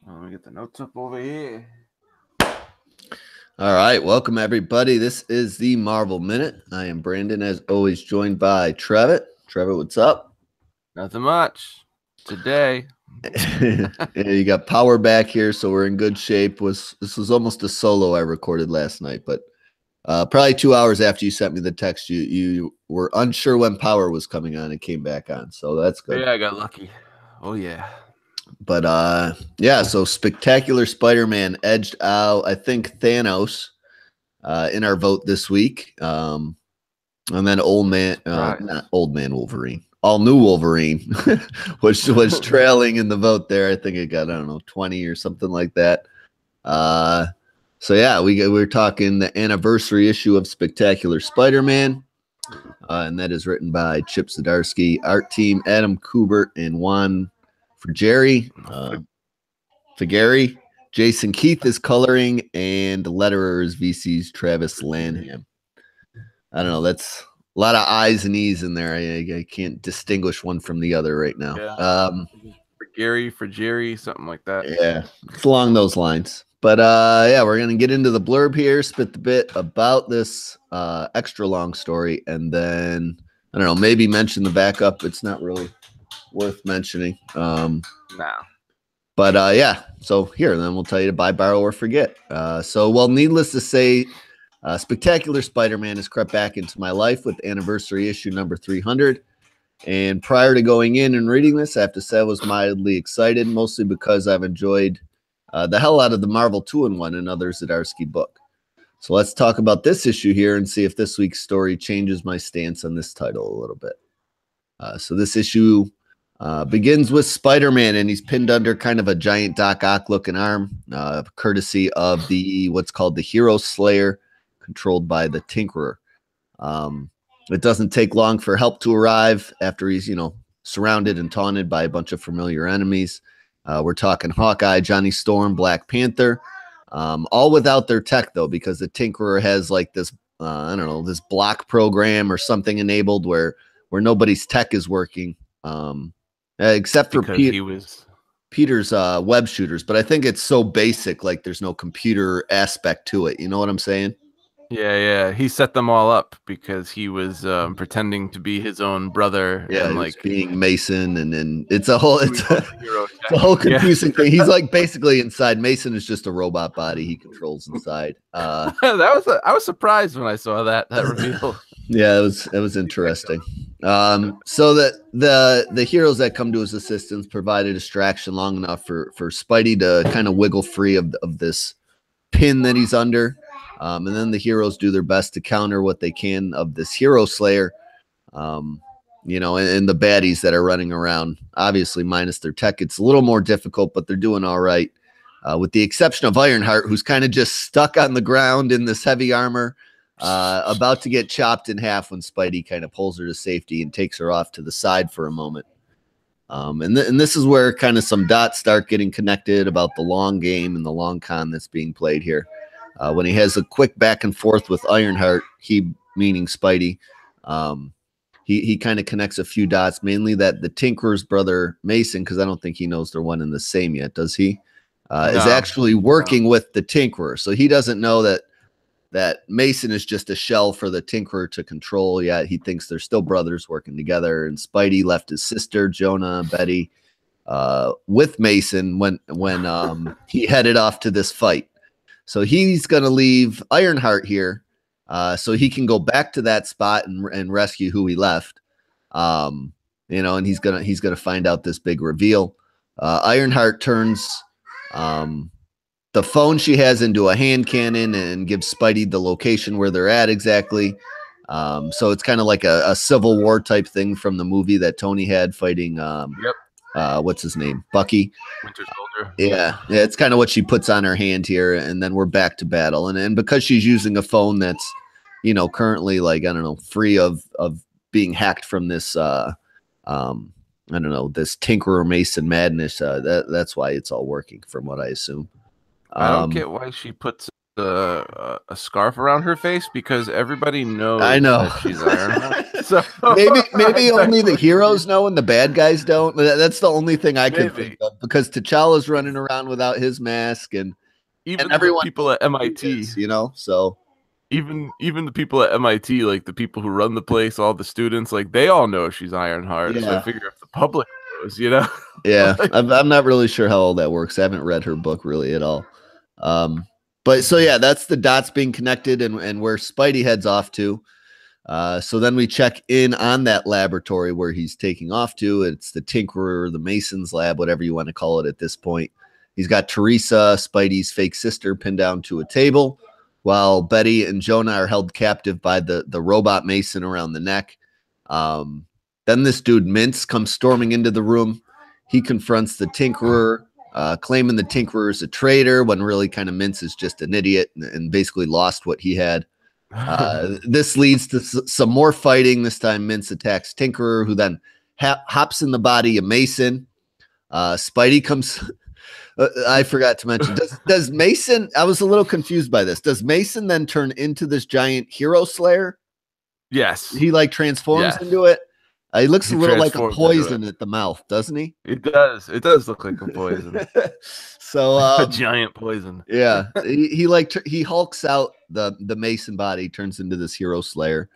Let me get the notes up over here. All right, welcome everybody. This is the Marvel Minute. I am Brandon, as always, joined by Trevor. Trevor, what's up? Nothing much today. Yeah, you got power back here, so we're in good shape. This was almost a solo I recorded last night, but probably 2 hours after you sent me the text, you were unsure when power was coming on and came back on, so that's good. Yeah, I got lucky. Oh yeah. But yeah, so Spectacular Spider-Man edged out, I think, Thanos in our vote this week. And then not Old Man Wolverine, All New Wolverine, which was trailing in the vote there. I think it got, I don't know, 20 or something like that. So yeah, we're talking the anniversary issue of Spectacular Spider-Man. And that is written by Chip Zdarsky, art team Adam Kubert and Juan Figueri. Jason Keith is coloring, and the letterer is VC's Travis Lanham. I don't know. That's a lot of I's and E's in there. I can't distinguish one from the other right now. Yeah. For Jerry, something like that. Yeah, it's along those lines. But yeah, we're going to get into the blurb here, spit the bit about this extra long story, and then, I don't know, maybe mention the backup. It's not really worth mentioning. No. But yeah, so here, then we'll tell you to buy, borrow, or forget. So, needless to say, Spectacular Spider-Man has crept back into my life with anniversary issue number 300. And prior to going in and reading this, I have to say I was mildly excited, mostly because I've enjoyed the hell out of the Marvel 2-in-1 and other Zdarsky book. So let's talk about this issue here and see if this week's story changes my stance on this title a little bit. So this issue begins with Spider-Man, and he's pinned under kind of a giant Doc Ock looking arm, courtesy of what's called the Hero Slayer, controlled by the Tinkerer. It doesn't take long for help to arrive after he's, surrounded and taunted by a bunch of familiar enemies. We're talking Hawkeye, Johnny Storm, Black Panther, all without their tech, though, because the Tinkerer has like this, this block program or something enabled where nobody's tech is working. Except for Peter's web shooters, but I think it's so basic, like there's no computer aspect to it. You know what I'm saying? Yeah. He set them all up because he was pretending to be his own brother. Yeah, and like being Mason, and then it's a whole confusing thing. He's like basically inside. Mason is just a robot body he controls inside. I was surprised when I saw that reveal. Yeah, it was interesting. So that the heroes that come to his assistance provide a distraction long enough for Spidey to kind of wiggle free of this pin that he's under. And then the heroes do their best to counter what they can of this Hero Slayer, and the baddies that are running around, obviously minus their tech. It's a little more difficult, but they're doing all right, with the exception of Ironheart, who's kind of just stuck on the ground in this heavy armor, about to get chopped in half when Spidey kind of pulls her to safety and takes her off to the side for a moment. And this is where kind of some dots start getting connected about the long game and the long con that's being played here. When he has a quick back and forth with Ironheart, he meaning Spidey, he kind of connects a few dots, mainly that the Tinkerer's brother Mason, because I don't think he knows they're one and the same yet, does he? Is actually working with the Tinkerer, so he doesn't know that Mason is just a shell for the Tinkerer to control. Yet he thinks they're still brothers working together. And Spidey left his sister Jonah, Betty, with Mason when he headed off to this fight. So he's going to leave Ironheart here, so he can go back to that spot and rescue who he left. And he's gonna find out this big reveal. Ironheart turns the phone she has into a hand cannon and gives Spidey the location where they're at exactly. So it's kind of like a Civil War type thing from the movie that Tony had fighting. What's his name? Bucky. Winter Soldier. Yeah, it's kind of what she puts on her hand here, and then we're back to battle. And because she's using a phone that's, currently free of being hacked from this, this Tinkerer Mason madness. That's why it's all working, from what I assume. I don't get why she puts a scarf around her face, because everybody knows. I know that she's Ironheart. So maybe only the heroes know and the bad guys don't. That's the only thing I could think of. because T'Challa's running around without his mask, and Even the everyone people at knows who he MIT, is, you know. So even the people at MIT, like the people who run the place, all the students, like they all know she's Ironheart. So I yeah, figure if the public knows, you know, yeah. like, I'm not really sure how all that works. I haven't read her book really at all. But so yeah, that's the dots being connected and where Spidey heads off to. So then we check in on that laboratory where he's taking off to. It's the Tinkerer, the Mason's lab, whatever you want to call it at this point. He's got Teresa, Spidey's fake sister, pinned down to a table, while Betty and Jonah are held captive by the robot Mason around the neck. Then this dude, Mintz, comes storming into the room. He confronts the Tinkerer, claiming the Tinkerer is a traitor, when really kind of Mintz is just an idiot and basically lost what he had. This leads to some more fighting. This time, Mintz attacks Tinkerer, who then hops in the body of Mason. Spidey comes. I forgot to mention. Does Mason? I was a little confused by this. Does Mason then turn into this giant hero slayer? yes, He like transforms into it. He looks a little like a poison at the mouth, doesn't he? It does. It does look like a poison. So a giant poison. Yeah, he hulks out the Mason body, turns into this hero slayer.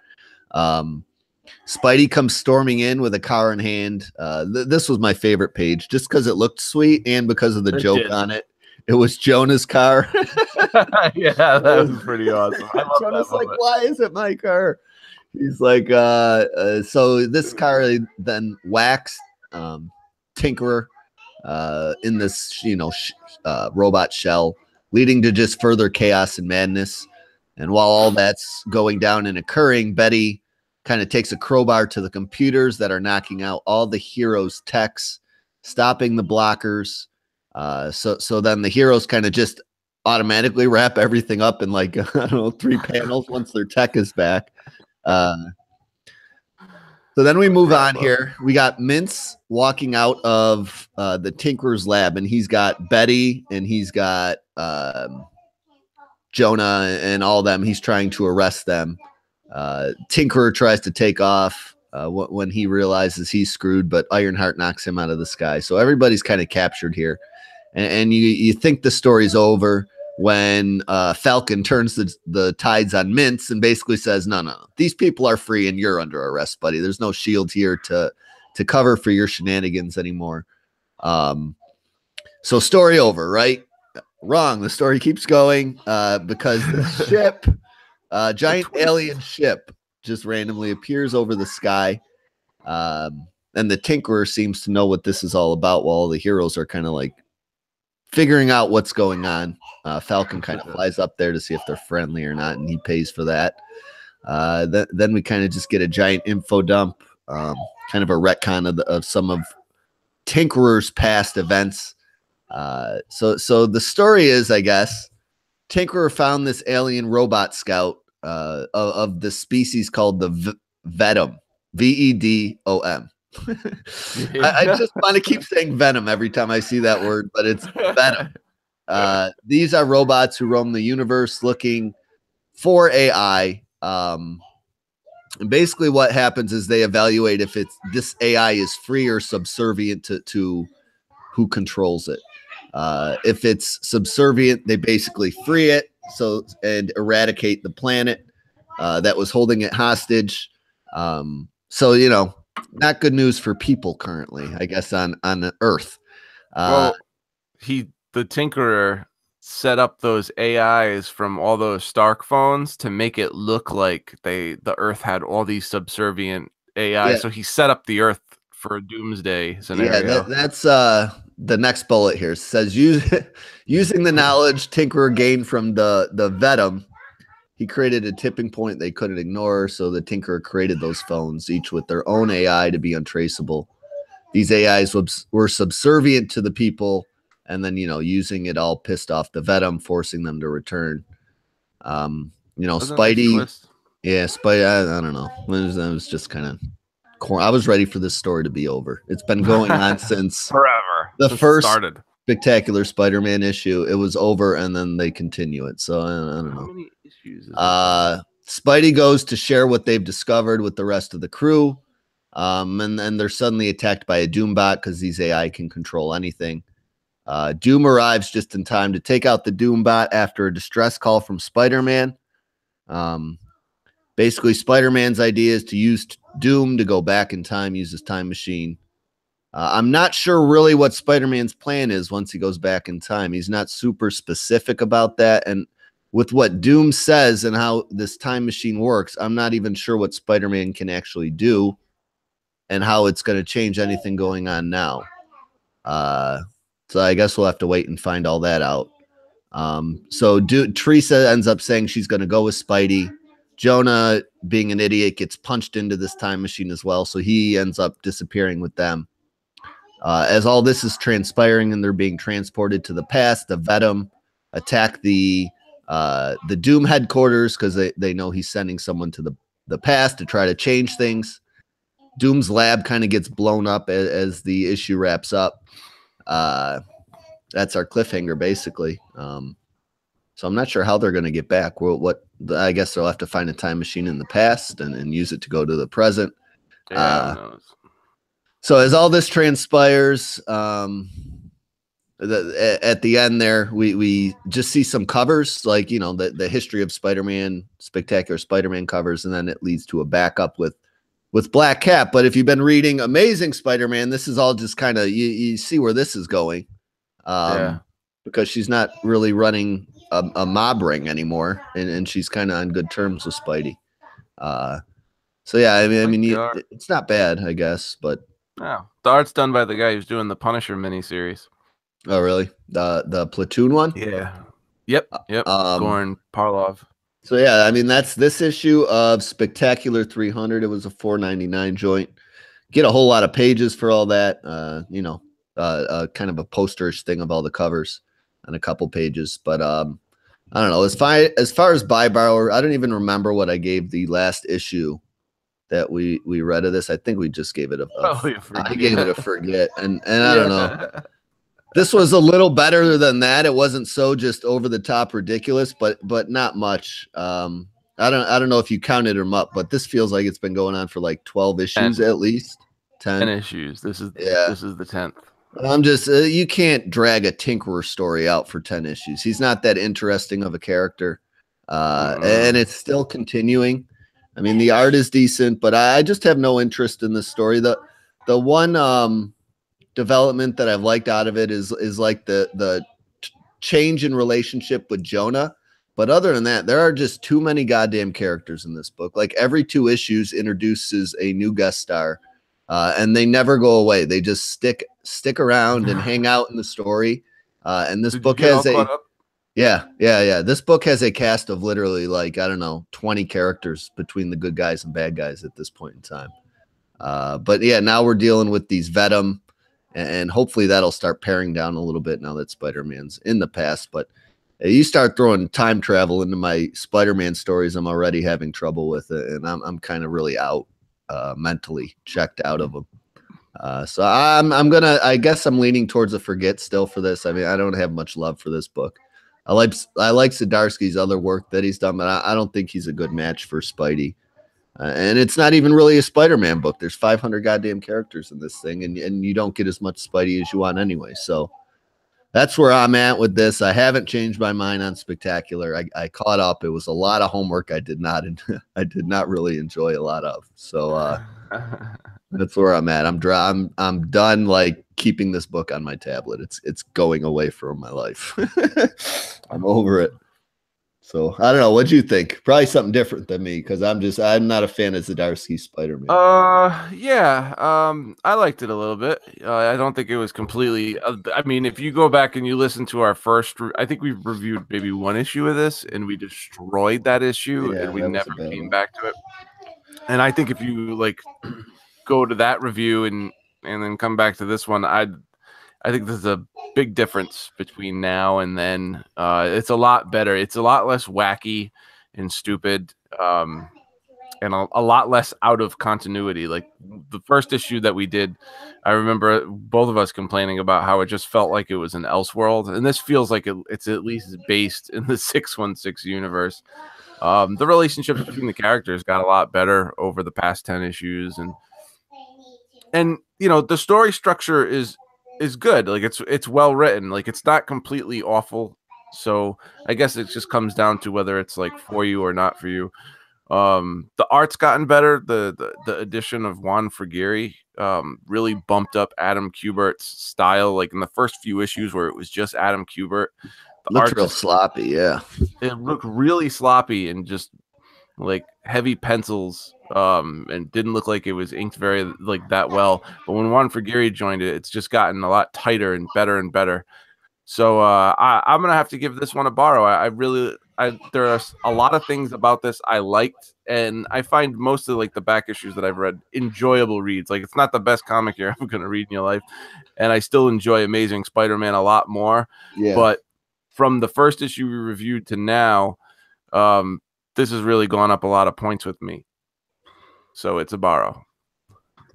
Spidey comes storming in with a car in hand. This was my favorite page, just because it looked sweet and because of the joke on it. It was Jonah's car. Yeah, that was pretty awesome. Jonah's like, why is it my car? He's like, so this car then whacks Tinkerer in this, robot shell, leading to just further chaos and madness. And while all that's going down and occurring, Betty kind of takes a crowbar to the computers that are knocking out all the heroes' techs, stopping the blockers. So then the heroes kind of just automatically wrap everything up in like, I don't know, 3 panels once their tech is back. So then we move on here. We got Mintz walking out of the Tinkerer's lab, and he's got Betty and he's got Jonah and all them. He's trying to arrest them. Tinkerer tries to take off when he realizes he's screwed, but Ironheart knocks him out of the sky. So everybody's kind of captured here. And you think the story's over when Falcon turns the tides on Mintz and basically says, no, these people are free and you're under arrest, buddy. There's no shield here to cover for your shenanigans anymore. So story over, right? Wrong. The story keeps going because the ship, giant alien ship, just randomly appears over the sky. And the Tinkerer seems to know what this is all about, while the heroes are kind of like figuring out what's going on. Falcon kind of flies up there to see if they're friendly or not, and he pays for that. Then we kind of just get a giant info dump, kind of a retcon of some of Tinkerer's past events. So the story is, I guess, Tinkerer found this alien robot scout of the species called the Vedom, Vedom. I just want to keep saying Venom every time I see that word, but it's Venom. These are robots who roam the universe looking for AI. And basically what happens is they evaluate if this AI is free or subservient to who controls it. If it's subservient, they basically free it and eradicate the planet that was holding it hostage. So, not good news for people currently, I guess, on Earth. Well, the Tinkerer set up those AIs from all those Stark phones to make it look like the Earth had all these subservient AI. Yeah. So he set up the Earth for a doomsday scenario. Yeah, that's the next bullet here. It says using the knowledge Tinkerer gained from the Vedom, he created a tipping point they couldn't ignore. So the Tinkerer created those phones, each with their own AI to be untraceable. These AIs were subservient to the people, and then, using it all pissed off the Vedom, forcing them to return. Spidey. Yeah, Spidey. I don't know. It was just kind of. I was ready for this story to be over. It's been going on since forever. The first Spectacular Spider-Man issue. It was over, and then they continue it. So I don't know. How many issues is Spidey goes to share what they've discovered with the rest of the crew. And then they're suddenly attacked by a Doombot because these AI can control anything. Doom arrives just in time to take out the Doombot after a distress call from Spider-Man. Basically, Spider-Man's idea is to use Doom to go back in time, use his time machine. I'm not sure really what Spider-Man's plan is once he goes back in time. He's not super specific about that. And with what Doom says and how this time machine works, I'm not even sure what Spider-Man can actually do and how it's going to change anything going on now. So I guess we'll have to wait and find all that out. So Teresa ends up saying she's going to go with Spidey. Jonah, being an idiot, gets punched into this time machine as well. So he ends up disappearing with them. As all this is transpiring and they're being transported to the past, the Venom attack the Doom headquarters because they know he's sending someone to the past to try to change things. Doom's lab kind of gets blown up as the issue wraps up. That's our cliffhanger, basically. So I'm not sure how they're going to get back. I guess they'll have to find a time machine in the past and use it to go to the present. Yeah, who knows? So as all this transpires, at the end there, we just see some covers, like, the history of Spider-Man, Spectacular Spider-Man covers, and then it leads to a backup with Black Cat. But if you've been reading Amazing Spider-Man, this is all just kind of, you see where this is going. Because she's not really running a mob ring anymore, and she's kind of on good terms with Spidey. So yeah, I mean, it's not bad, I guess, but the art's done by the guy who's doing the Punisher miniseries. Oh, really? The Platoon one? Yeah. Yep. Goran Parlov. So yeah, I mean, that's this issue of Spectacular 300. It was a $4.99 joint. Get a whole lot of pages for all that. Kind of a posterish thing of all the covers and a couple pages. But I don't know. As far as buy borrower, I don't even remember what I gave the last issue that we read of this. I think we just gave it I gave it a forget, and I don't know. This was a little better than that. It wasn't so just over the top ridiculous, but not much. I don't know if you counted them up, but this feels like it's been going on for like 12 issues 10. at least. 10 issues. This is the 10th. I'm just you can't drag a Tinkerer story out for 10 issues. He's not that interesting of a character, and it's still continuing. I mean, the art is decent, but I just have no interest in this story. The one development that I've liked out of it is like the change in relationship with Jonah. But other than that, there are just too many goddamn characters in this book. Like every 2 issues introduces a new guest star, and they never go away. They just stick around and hang out in the story. And this book has this book has a cast of literally, like, I don't know, 20 characters between the good guys and bad guys at this point in time. But yeah, now we're dealing with these Venom, and hopefully that'll start paring down a little bit now that Spider-Man's in the past. But you start throwing time travel into my Spider-Man stories, I'm already having trouble with it, and I'm kind of really out, mentally checked out of them. So I guess I'm leaning towards a forget still for this. I mean, I don't have much love for this book. I like Zdarsky's other work that he's done, but I don't think he's a good match for Spidey. And it's not even really a Spider-Man book. There's 500 goddamn characters in this thing, and you don't get as much Spidey as you want anyway. So that's where I'm at with this. I haven't changed my mind on Spectacular. I caught up. It was a lot of homework I did not really enjoy a lot of. So that's where I'm at. I'm done like keeping this book on my tablet. It's going away from my life. I'm over it. So I don't know. What'd you think? Probably something different than me, because I'm not a fan of Zdarsky's Spider-Man. Yeah. I liked it a little bit. I don't think it was completely. I mean, if you go back and you listen to our first, I think we reviewed maybe 1 issue of this, and we destroyed that issue, and we never came back to it. And I think if you like go to that review and then come back to this one, I think there's a big difference between now and then. It's a lot better. It's a lot less wacky and stupid, and a lot less out of continuity. Like the first issue that we did, I remember both of us complaining about how it just felt like it was an Elseworld, and this feels like it's at least based in the 616 universe. The relationships between the characters got a lot better over the past 10 issues, and the story structure is is good. Like it's well written. Like it's not completely awful. So I guess it just comes down to whether it's like for you or not for you. The art's gotten better. The addition of Juan Frigeri really bumped up Adam Kubert's style. Like in the first few issues where it was just Adam Kubert, the Looked art real just sloppy. Yeah. it looked really sloppy and just like heavy pencils, and didn't look like it was inked very like that well. But when Juan Frigeri joined it, it's just gotten a lot tighter and better and better. So I'm gonna have to give this one a borrow. I really, there are a lot of things about this I liked, and I find most of like the back issues that I've read enjoyable reads. Like it's not the best comic you're ever gonna read in your life, and I still enjoy Amazing Spider-Man a lot more. Yeah. But from the first issue we reviewed to now, this has really gone up a lot of points with me. So it's a borrow.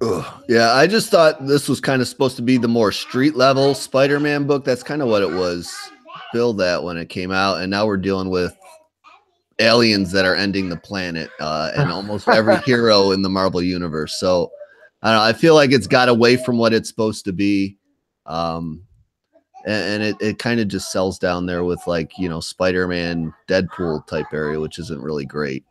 Ugh. Yeah, I just thought this was kind of supposed to be the more street level Spider-Man book. That's kind of what it was billed at when it came out, and now we're dealing with aliens that are ending the planet, and almost every hero in the Marvel universe. So I don't know. I feel like it's got away from what it's supposed to be, and it kind of just sells down there with like, you know, Spider-Man, Deadpool type area, which isn't really great.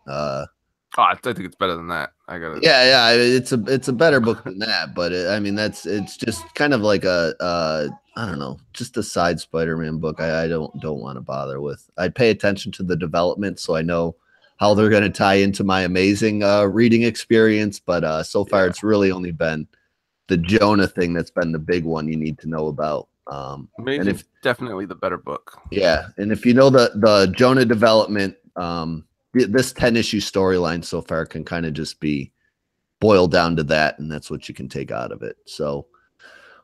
I think it's better than that. I gotta. Yeah, it's a better book than that, but I mean it's just kind of like I don't know, just a side Spider-Man book. I don't want to bother with. I'd pay attention to the development so I know how they're going to tie into my amazing reading experience. But so far, it's really only been the Jonah thing that's been the big one you need to know about. Amazing, and definitely the better book. Yeah, and if you know the Jonah development, this 10-issue storyline so far can kind of just be boiled down to that, and that's what you can take out of it. So,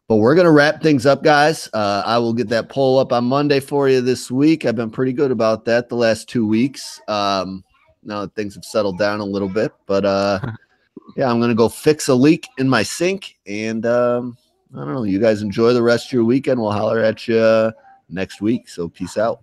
but we're going to wrap things up, guys. I will get that poll up on Monday for you this week. I've been pretty good about that the last 2 weeks. Now that things have settled down a little bit, but yeah, I'm going to go fix a leak in my sink, and I don't know. You guys enjoy the rest of your weekend. We'll holler at you next week. So peace out.